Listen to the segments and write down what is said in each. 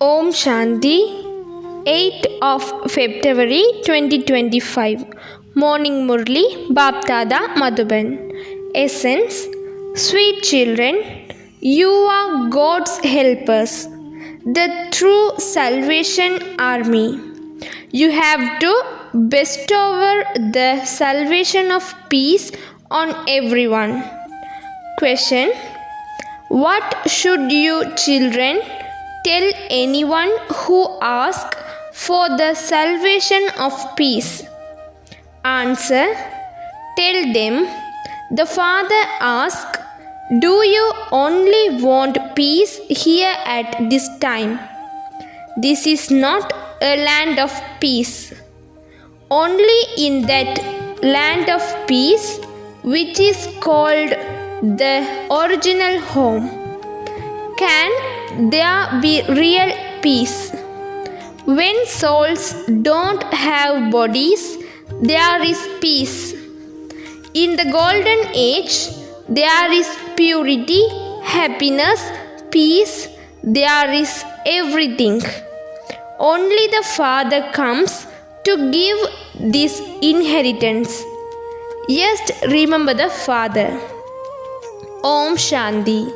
Om Shanti, 8th of February 2025. Morning Murli, Baptada Madhuban. Essence: Sweet children, you are God's helpers, the true salvation army. You have to bestow the salvation of peace on everyone. Question: what should you children tell anyone who asks for the salvation of peace? Answer: tell them, the Father asks, do you only want peace here at this time? This is not a land of peace. Only in that land of peace, which is called the original home, can there be real peace. When souls don't have bodies, there is peace. In the golden age, there is purity, happiness, peace, there is everything. Only the Father comes to give this inheritance. Just remember the Father. Om Shanti.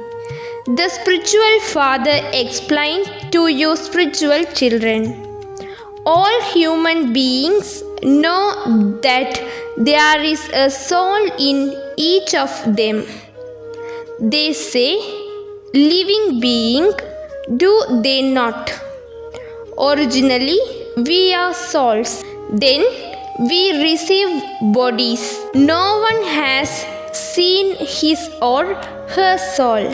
The spiritual father explained to you spiritual children. All human beings know that there is a soul in each of them. They say, living being, do they not? Originally, we are souls. Then we receive bodies. No one has seen his or her soul.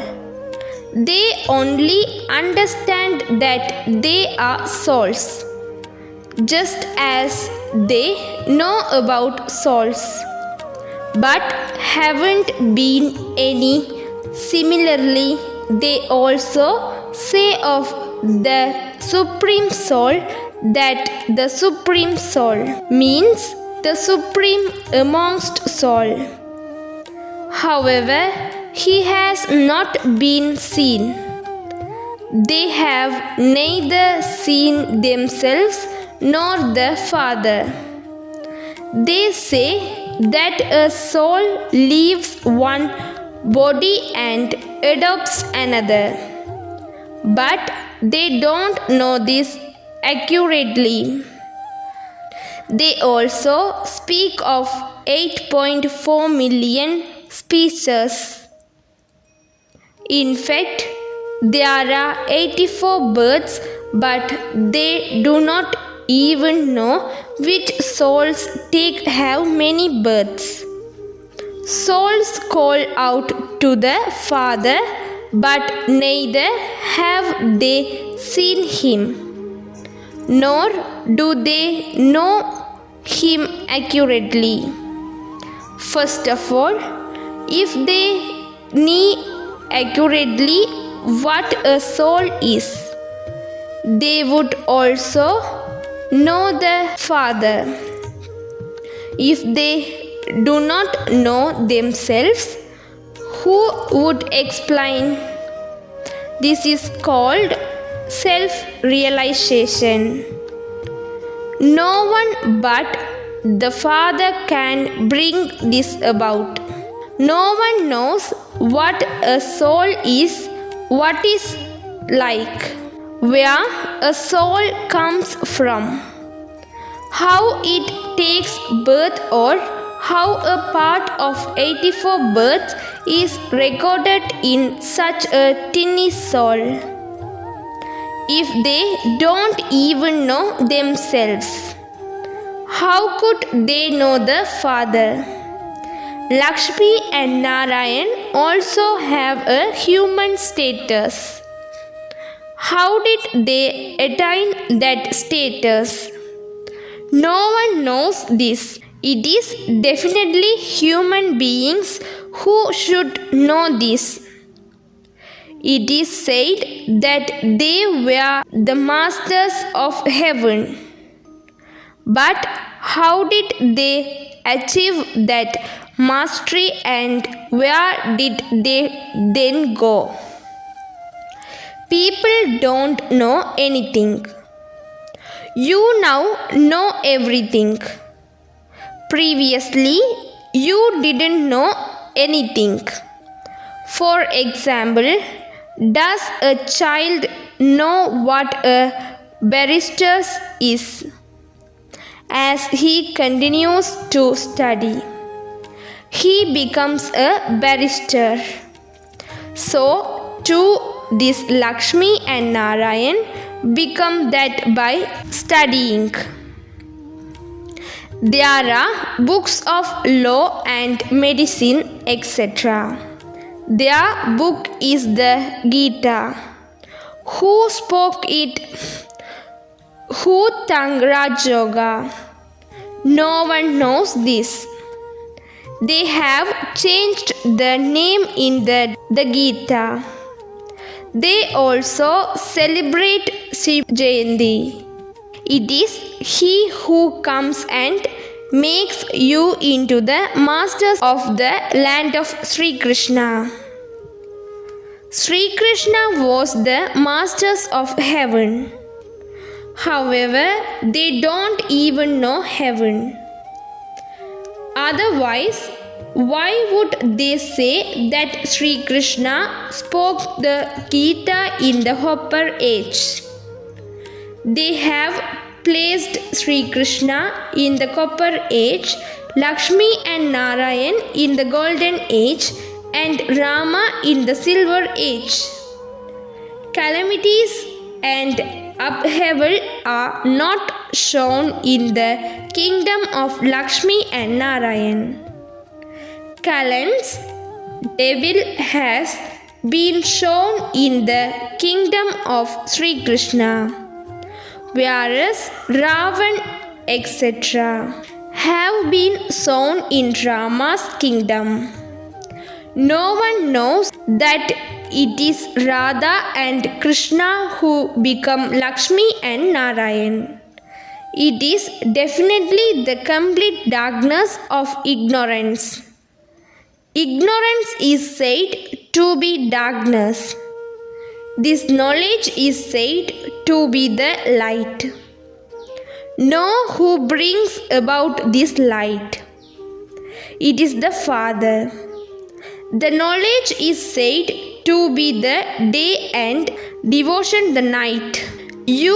They only understand that they are souls, just as they know about souls, but haven't been any. Similarly, they also say of the Supreme Soul that the Supreme Soul means the Supreme amongst soul. However, he has not been seen. They have neither seen themselves nor the Father. They say that a soul leaves one body and adopts another. But they don't know this accurately. They also speak of 8.4 million species. In fact, there are 84 birds, but they do not even know which souls have many births. Souls call out to the Father, but neither have they seen him, nor do they know him accurately. First of all, if they knew accurately what a soul is, they would also know the Father. If they do not know themselves, who would explain? This is called self-realization. No one but the Father can bring this about. No one knows what a soul is, what is like, where a soul comes from, how it takes birth, or how a part of 84 births is recorded in such a tiny soul. If they don't even know themselves, how could they know the Father? Lakshmi and Narayan also have a human status. How did they attain that status? No one knows this. It is definitely human beings who should know this. It is said that they were the masters of heaven. But how did they achieve that mastery, and where did they then go? People don't know anything. You now know everything. Previously, you didn't know anything. For example, does a child know what a barrister is? As he continues to study, he becomes a barrister. So, too, this Lakshmi and Narayan become that by studying. There are books of law and medicine, etc. Their book is the Gita. Who spoke it? Who Tangraj Yoga? No one knows this. They have changed the name in the Gita. They also celebrate Shiv Jayanti. It is he who comes and makes you into the masters of the land of Sri Krishna. Sri Krishna was the masters of heaven. However, they don't even know heaven. Otherwise, why would they say that Sri Krishna spoke the Gita in the upper age? They have placed Sri Krishna in the copper age, Lakshmi and Narayan in the golden age, and Rama in the silver age. Calamities and upheaval are not shown in the kingdom of Lakshmi and Narayan. Kalan's devil has been shown in the kingdom of Sri Krishna, whereas Ravan, etc., have been shown in Rama's kingdom. No one knows that it is Radha and Krishna who become Lakshmi and Narayan. It is definitely the complete darkness of ignorance. Ignorance is said to be darkness. This knowledge is said to be the light. Know who brings about this light. It is the Father. The knowledge is said to be the day and devotion the night. You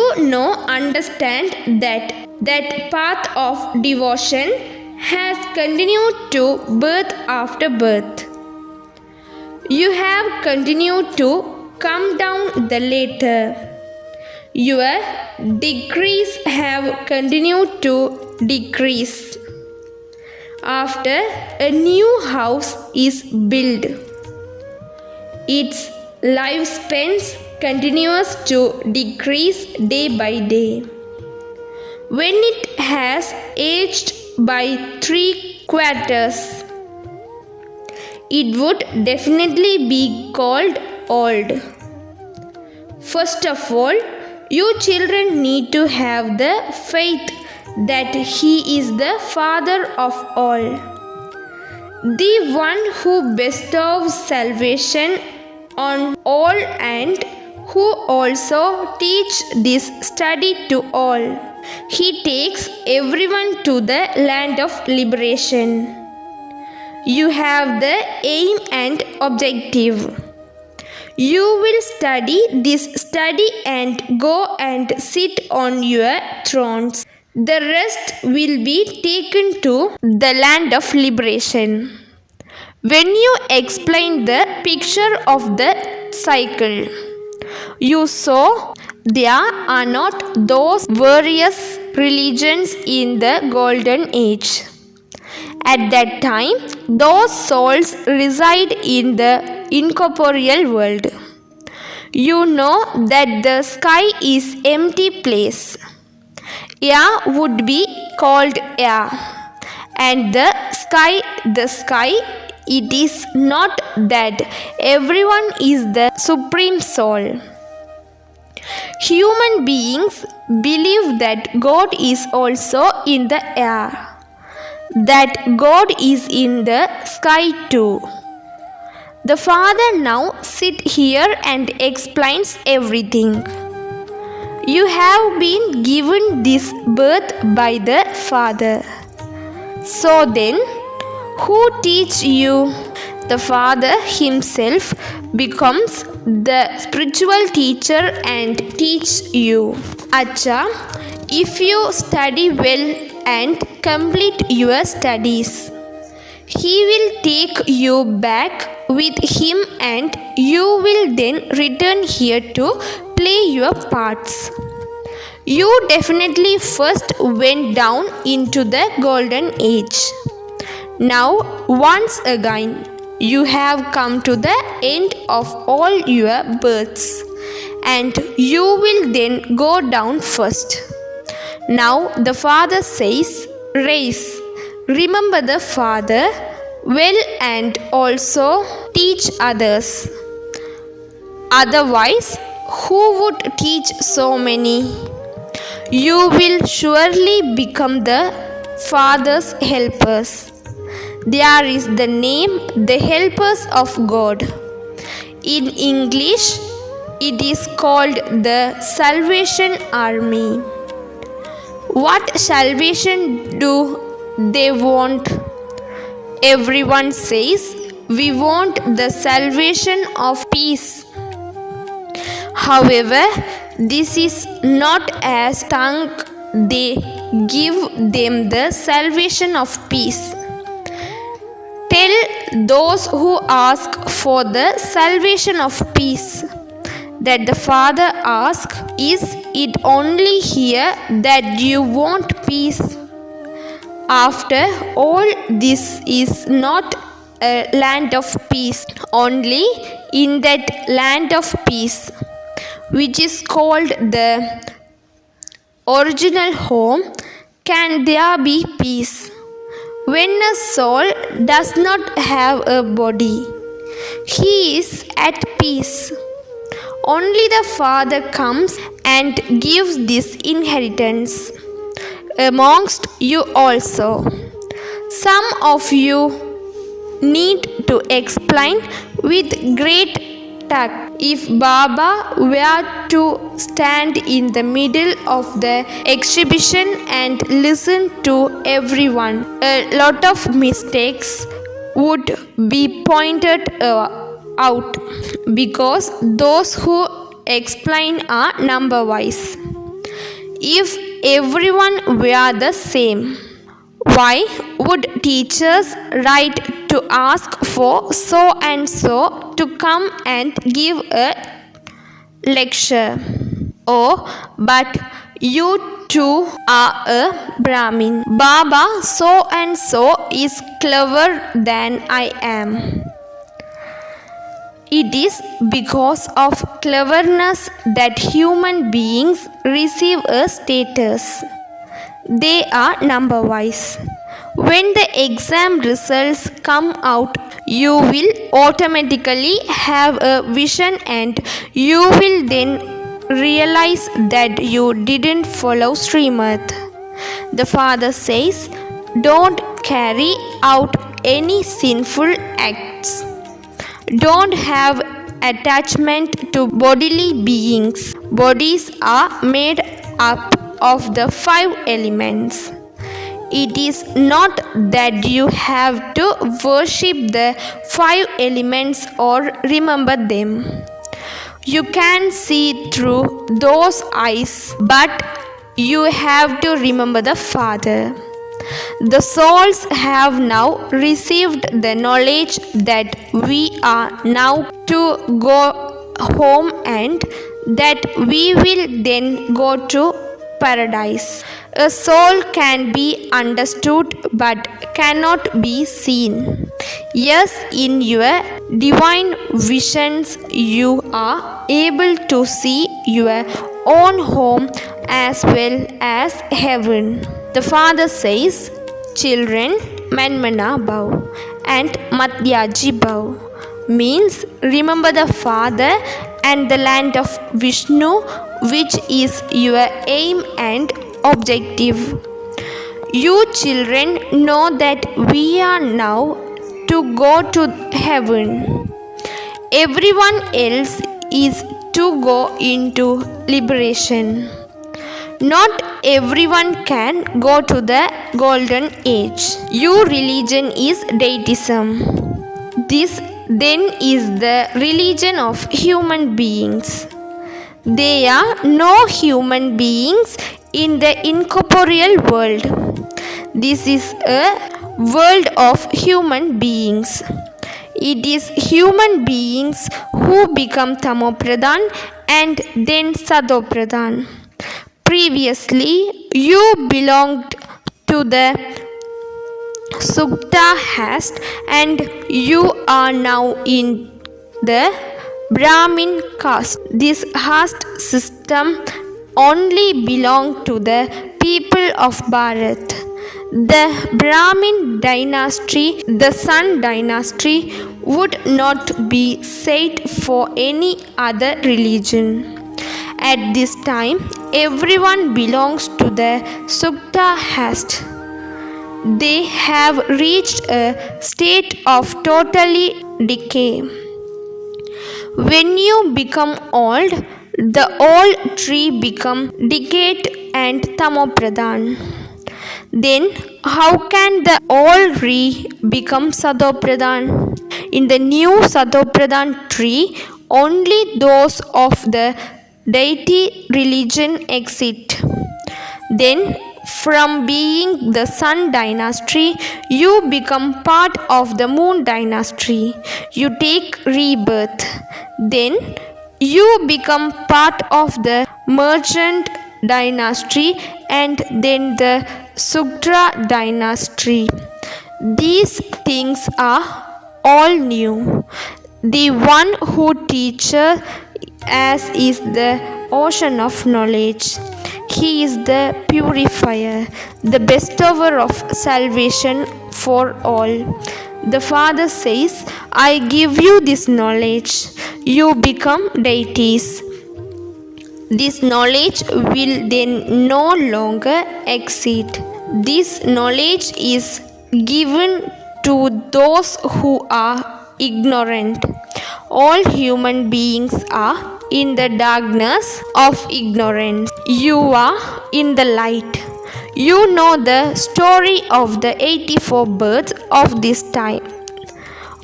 understand that path of devotion has continued to birth after birth. You have continued to come down the ladder. Your degrees have continued to decrease. After a new house is built, its lifespan continues to decrease day by day. When it has aged by 3 quarters, it would definitely be called old. First of all, you children need to have the faith that He is the Father of all, the one who bestows salvation on all and who also teach this study to all. He takes everyone to the land of liberation. You have the aim and objective. You will study this study and go and sit on your thrones. The rest will be taken to the land of liberation. When you explain the picture of the cycle, you saw there are not those various religions in the golden age. At that time, those souls reside in the incorporeal world. You know that the sky is empty place. Air would be called air, and the sky, it is not that everyone is the supreme soul. Human beings believe that God is also in the air, that God is in the sky too. The father now sits here and explains everything. You have been given this birth by the Father. So then, who teach you? The Father himself becomes the spiritual teacher and teach you. Acha, if you study well and complete your studies, he will take you back with him and you will then return here to play your parts. You definitely first went down into the golden age. Now, once again, you have come to the end of all your births, and you will then go down first. Now, the Father says, Rise, remember the Father well and also teach others. Otherwise, who would teach so many? You will surely become the Father's helpers. There is the name, the helpers of God. In English, it is called the Salvation Army. What salvation do they want? Everyone says, we want the salvation of peace. However, this is not as strong. They give them the salvation of peace. Tell those who ask for the salvation of peace that the Father asks, is it only here that you want peace? After all, this is not a land of peace. Only in that land of peace, which is called the original home, can there be peace. When a soul does not have a body, he is at peace. Only the Father comes and gives this inheritance amongst you also. Some of you need to explain with great tact. If Baba were to stand in the middle of the exhibition and listen to everyone, a lot of mistakes would be pointed out because those who explain are number wise. If everyone were the same, why would teachers write to ask for so and so to come and give a lecture? Oh, but you too are a Brahmin. Baba so and so is clever than I am. It is because of cleverness that human beings receive a status. They are number wise. When the exam results come out, you will automatically have a vision and you will then realize that you didn't follow Srimad. The Father says, don't carry out any sinful acts. Don't have attachment to bodily beings. Bodies are made up of the 5 elements. It is not that you have to worship the 5 elements or remember them. You can see through those eyes, but you have to remember the Father. The souls have now received the knowledge that we are now to go home and that we will then go to paradise. A soul can be understood but cannot be seen. Yes, in your divine visions, you are able to see your own home as well as heaven. The Father says, children, Manmana Bhav and Madhyaji Bhav means remember the Father and the land of Vishnu, which is your aim and objective. You children know that we are now to go to heaven. Everyone else is to go into liberation. Not everyone can go to the golden age. Your religion is deitism. This then is the religion of human beings. There are no human beings in the incorporeal world. This is a world of human beings. It is human beings who become Tamopradhan and then Sadopradhan. Previously, you belonged to the Sukta caste and you are now in the Brahmin caste. This caste system only belonged to the people of Bharat. The Brahmin dynasty, the Sun dynasty, would not be said for any other religion. At this time, everyone belongs to the Sukta caste. They have reached a state of totally decay. When you become old, the old tree become decayed and Tamopradhan. Then how can the old tree become Sadopradhan? In the new Sadopradhan tree, only those of the deity religion exist. Then from being the Sun dynasty, you become part of the Moon dynasty. You take rebirth. Then you become part of the Merchant dynasty and then the Sudra dynasty. These things are all new. The one who teaches us is the ocean of knowledge. He is the purifier, the bestower of salvation for all. The Father says, I give you this knowledge. You become deities. This knowledge will then no longer exist. This knowledge is given to those who are ignorant. All human beings are in the darkness of ignorance. You are in the light. You know the story of the 84 births of this time,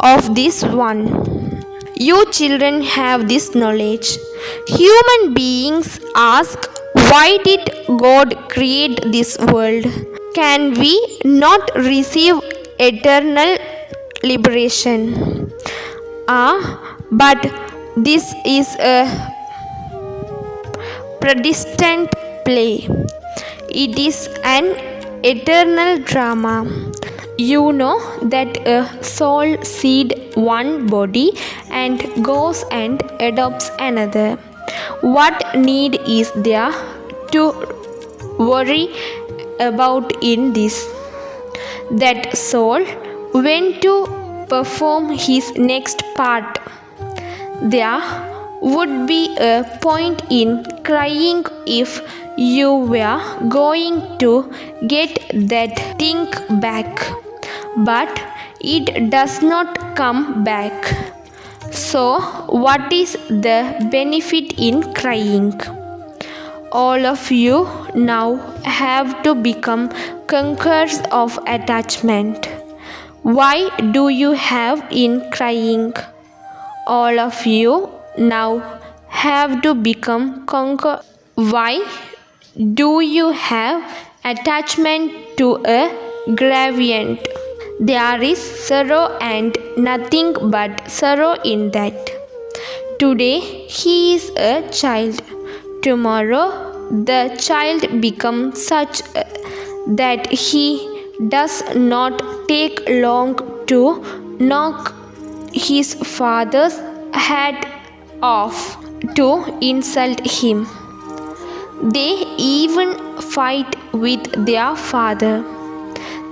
of this one. You children have this knowledge. Human beings ask, why did God create this world? Can we not receive eternal liberation? But this is a predestined play. It is an eternal drama. You know that a soul seeds one body and goes and adopts another. What need is there to worry about in this? That soul went to perform his next part. There would be a point in crying if you were going to get that thing back, but it does not come back. So, what is the benefit in crying? All of you now have to become conquerors of attachment. Why do you have in crying? All of you now have to become conquerors. Why do you have attachment to a gradient? There is sorrow and nothing but sorrow in that. Today he is a child. Tomorrow the child becomes such that he does not take long to knock his father's head off to insult him. They even fight with their father.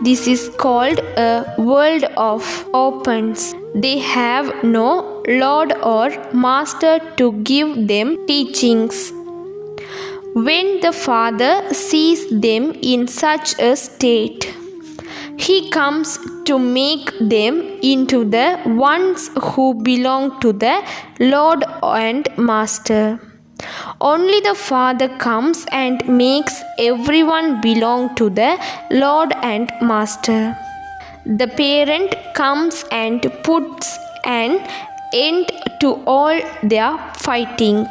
This is called a world of orphans. They have no lord or master to give them teachings. When the father sees them in such a state, He comes to make them into the ones who belong to the Lord and Master. Only the Father comes and makes everyone belong to the Lord and Master. The parent comes and puts an end to all their fighting.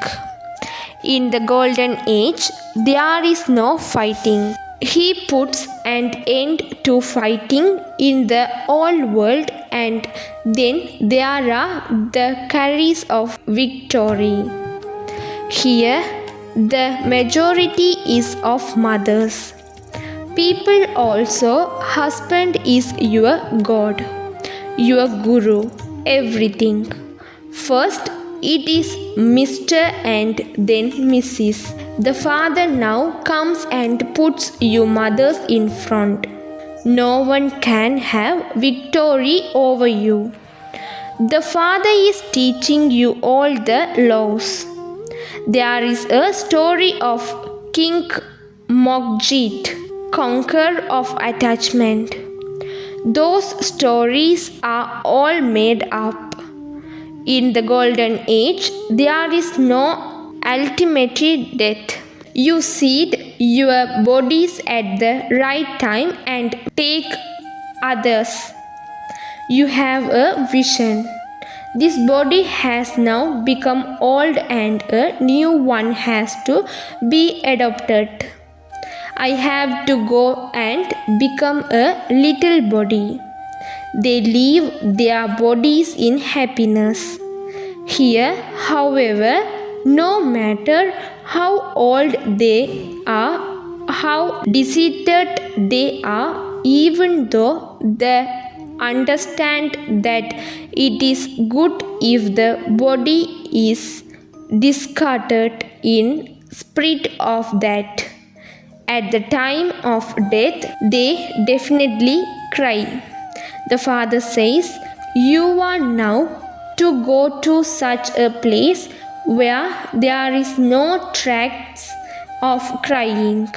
In the golden age, there is no fighting. He puts an end to fighting in the old world, and then there are the carries of victory. Here, the majority is of mothers. People also, husband is your God, your guru, everything. First, it is Mr. and then Mrs. The father now comes and puts you mothers in front. No one can have victory over you. The father is teaching you all the laws. There is a story of King Mogjit, conqueror of attachment. Those stories are all made up. In the golden age, there is no ultimate death. You seed your bodies at the right time and take others. You have a vision. This body has now become old and a new one has to be adopted. I have to go and become a little body. They leave their bodies in happiness. Here, however, no matter how old they are, how diseased they are, even though they understand that it is good if the body is discarded in spite of that, at the time of death, they definitely cry. The father says, "You are now to go to such a place where there is no tracks of crying.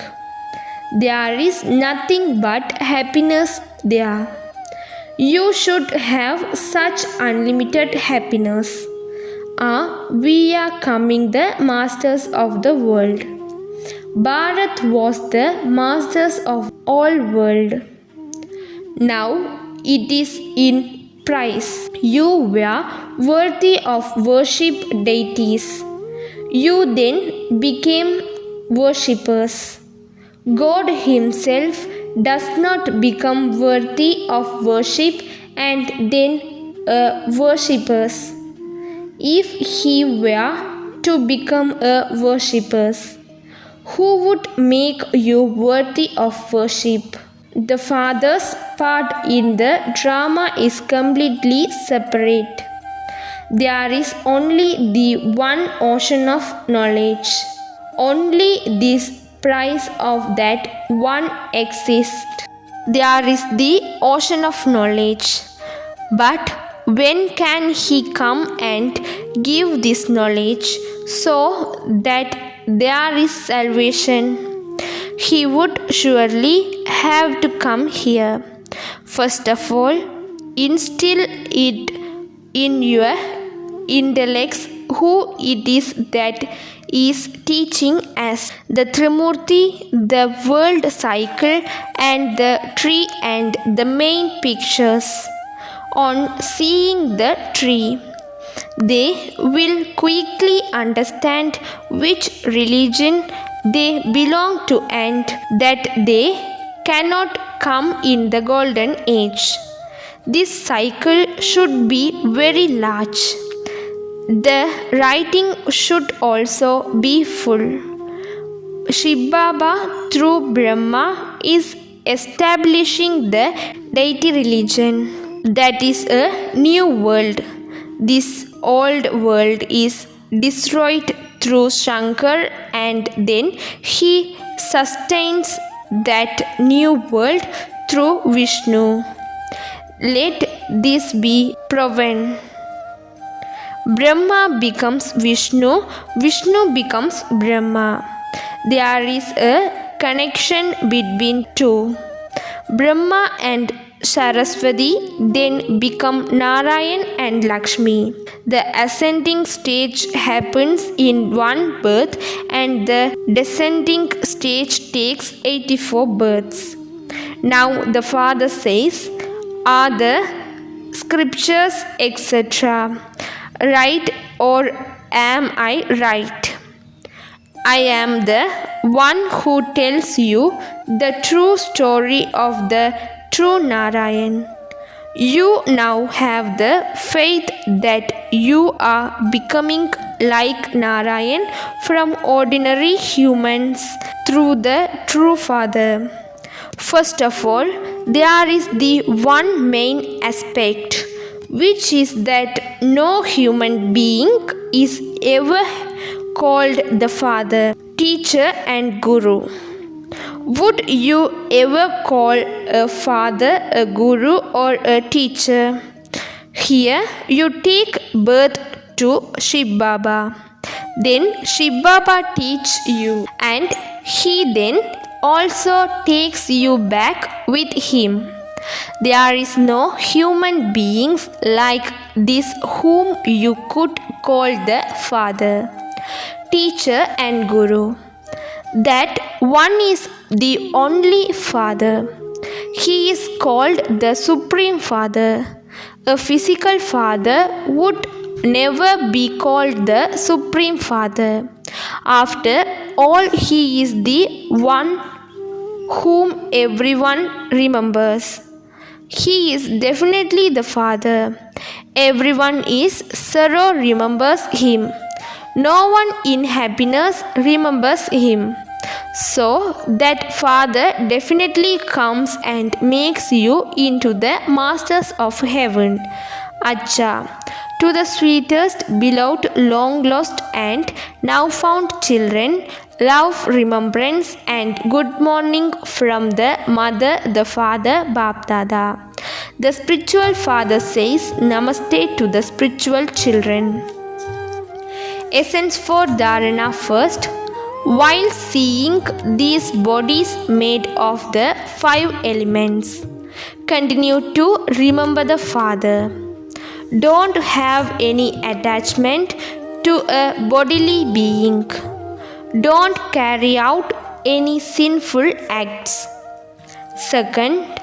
There is nothing but happiness there. You should have such unlimited happiness. We are coming the masters of the world." Bharat was the masters of all world. Now it is in price. You were worthy of worship deities. You then became worshippers. God Himself does not become worthy of worship and then worshippers. If He were to become a worshippers, who would make you worthy of worship? The Father's part in the drama is completely separate. There is only the one ocean of knowledge. Only this price of that one exists. There is the ocean of knowledge. But when can He come and give this knowledge so that there is salvation? He would surely have to come here. First of all, instill it in your intellects who it is that is teaching us the Trimurti, the world cycle, and the tree and the main pictures. On seeing the tree, they will quickly understand which religion they belong to and that they cannot come in the golden age. This cycle should be very large. The writing should also be full. Shiv Baba through Brahma is establishing the deity religion. That is a new world. This old world is destroyed through Shankar and then he sustains that new world through Vishnu. Let this be proven. Brahma becomes Vishnu, Vishnu becomes Brahma. There is a connection between two. Brahma and Saraswati then become Narayan and Lakshmi. The ascending stage happens in one birth and the descending stage takes 84 births. Now the father says, are the scriptures etc. right or am I right? I am the one who tells you the true story of the true Narayan. You now have the faith that you are becoming like Narayan from ordinary humans through the true Father. First of all, there is the one main aspect, which is that no human being is ever called the Father, Teacher and Guru. Would you ever call a father, a guru, or a teacher? Here you take birth to Shiv Baba. Then Shiv Baba teaches you, and he then also takes you back with him. There is no human beings like this whom you could call the Father, Teacher, and Guru. That one is the only Father. He is called the Supreme Father. A physical father would never be called the Supreme Father. After all, he is the one whom everyone remembers. He is definitely the Father. Everyone is sorrow remembers him. No one in happiness remembers him. So that Father definitely comes and makes you into the masters of heaven. Acha. To the sweetest, beloved, long lost and now found children, love, remembrance and good morning from the Mother, the Father, Bapdada. The spiritual father says Namaste to the spiritual children. Essence for Dharana first. While seeing these bodies made of the 5 elements, continue to remember the Father. Don't have any attachment to a bodily being. Don't carry out any sinful acts. Second,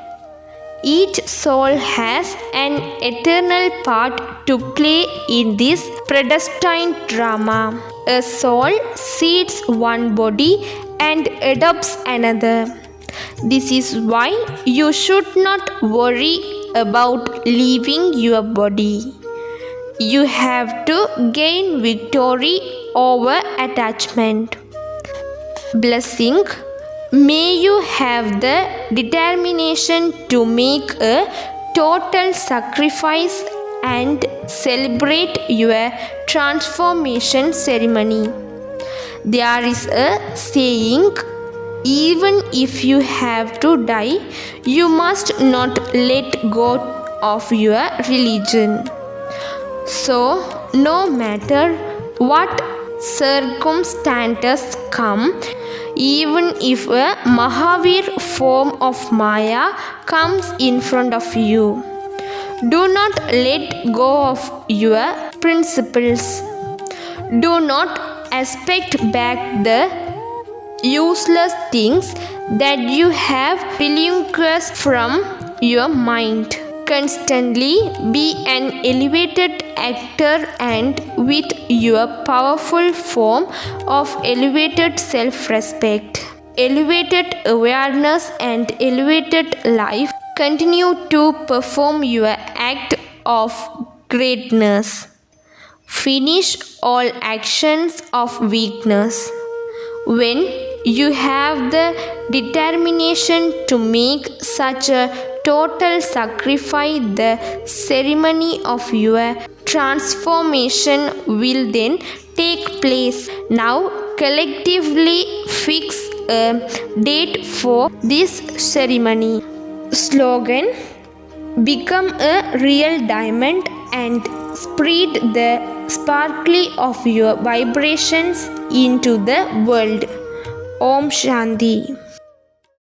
each soul has an eternal part to play in this predestined drama. A soul seeds one body and adopts another. This is why you should not worry about leaving your body. You have to gain victory over attachment. Blessing. May you have the determination to make a total sacrifice and celebrate your transformation ceremony. There is a saying, even if you have to die, you must not let go of your religion. So, no matter what circumstances come, even if a Mahavir form of Maya comes in front of you, do not let go of your principles. Do not expect back the useless things that you have relinquished from your mind. Constantly be an elevated actor and with your powerful form of elevated self-respect, elevated awareness and elevated life, continue to perform your act of greatness. Finish all actions of weakness. When you have the determination to make such a total sacrifice, the ceremony of your transformation will then take place. Now collectively fix a date for this ceremony. Slogan: become a real diamond and spread the sparkle of your vibrations into the world. Om Shanti.